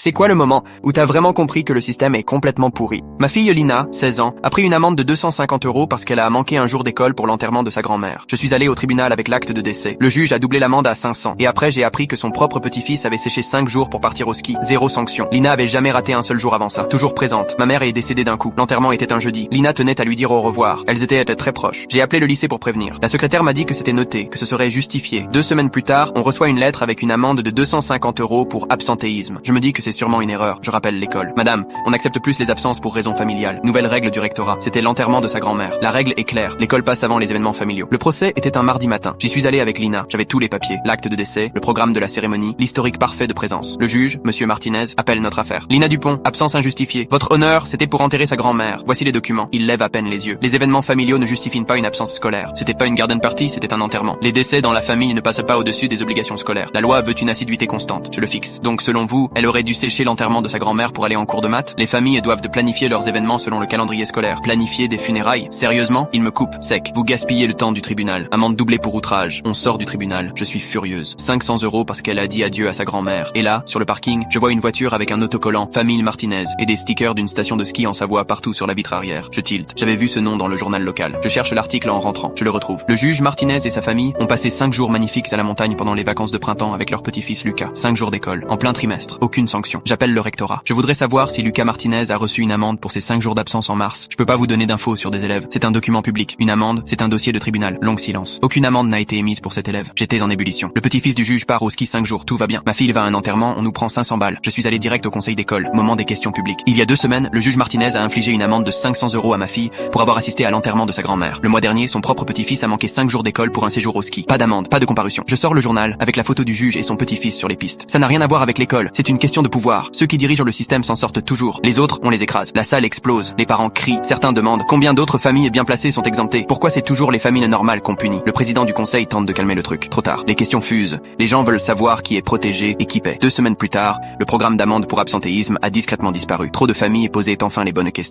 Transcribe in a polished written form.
C'est quoi le moment où t'as vraiment compris que le système est complètement pourri? Ma fille Lina, 16 ans, a pris une amende de 250 € parce qu'elle a manqué un jour d'école pour l'enterrement de sa grand-mère. Je suis allé au tribunal avec l'acte de décès. Le juge a doublé l'amende à 500. Et après, j'ai appris que son propre petit-fils avait séché 5 jours pour partir au ski. Zéro sanction. Lina avait jamais raté un seul jour avant ça. Toujours présente. Ma mère est décédée d'un coup. L'enterrement était un jeudi. Lina tenait à lui dire au revoir. Elles étaient très proches. J'ai appelé le lycée pour prévenir. La secrétaire m'a dit que c'était noté, que ce serait justifié. 2 semaines plus tard, on reçoit une lettre avec une amende de 250 € pour absentéisme. Je me dis que c'est sûrement une erreur. Je rappelle l'école. Madame, on accepte plus les absences pour raisons familiales. Nouvelle règle du rectorat. C'était l'enterrement de sa grand-mère. La règle est claire. L'école passe avant les événements familiaux. Le procès était un mardi matin. J'y suis allé avec Lina. J'avais tous les papiers. L'acte de décès, le programme de la cérémonie, l'historique parfait de présence. Le juge, monsieur Martinez, appelle notre affaire. Lina Dupont, absence injustifiée. Votre honneur, c'était pour enterrer sa grand-mère. Voici les documents. Il lève à peine les yeux. Les événements familiaux ne justifient pas une absence scolaire. C'était pas une garden party, c'était un enterrement. Les décès dans la famille ne passent pas au-dessus des obligations scolaires. La loi veut une assiduité constante. Je le fixe. Donc selon vous, elle aurait dû sécher l'enterrement de sa grand-mère pour aller en cours de maths? Les familles doivent de planifier leurs événements selon le calendrier scolaire. Planifier des funérailles? Sérieusement? Il me coupe, sec. Vous gaspillez le temps du tribunal. Amende doublée pour outrage. On sort du tribunal. Je suis furieuse. 500 € parce qu'elle a dit adieu à sa grand-mère. Et là, sur le parking, je vois une voiture avec un autocollant Famille Martinez et des stickers d'une station de ski en Savoie partout sur la vitre arrière. Je tilte. J'avais vu ce nom dans le journal local. Je cherche l'article en rentrant. Je le retrouve. Le juge Martinez et sa famille ont passé 5 jours magnifiques à la montagne pendant les vacances de printemps avec leur petit-fils Lucas. 5 jours d'école. En plein trimestre. Aucune sanction. J'appelle le rectorat. Je voudrais savoir si Lucas Martinez a reçu une amende pour ses 5 jours d'absence en mars. Je peux pas vous donner d'infos sur des élèves. C'est un document public. Une amende, c'est un dossier de tribunal. Long silence. Aucune amende n'a été émise pour cet élève. J'étais en ébullition. Le petit-fils du juge part au ski 5 jours. Tout va bien. Ma fille va à un enterrement. On nous prend 500 balles. Je suis allé direct au conseil d'école. Moment des questions publiques. Il y a 2 semaines, le juge Martinez a infligé une amende de 500 € à ma fille pour avoir assisté à l'enterrement de sa grand-mère. Le mois dernier, son propre petit-fils a manqué 5 jours d'école pour un séjour au ski. Pas d'amende, pas de comparution. Je sors le journal avec la photo du juge et son petit-fils sur les pistes. Ça n'a rien à voir avec l'école. C'est une question de pouvoir. Ceux qui dirigent le système s'en sortent toujours. Les autres, on les écrase. La salle explose. Les parents crient. Certains demandent combien d'autres familles bien placées sont exemptées. Pourquoi c'est toujours les familles normales qu'on punit? Le président du conseil tente de calmer le truc. Trop tard. Les questions fusent. Les gens veulent savoir qui est protégé et qui paie. 2 semaines plus tard, le programme d'amende pour absentéisme a discrètement disparu. Trop de familles posaient enfin les bonnes questions.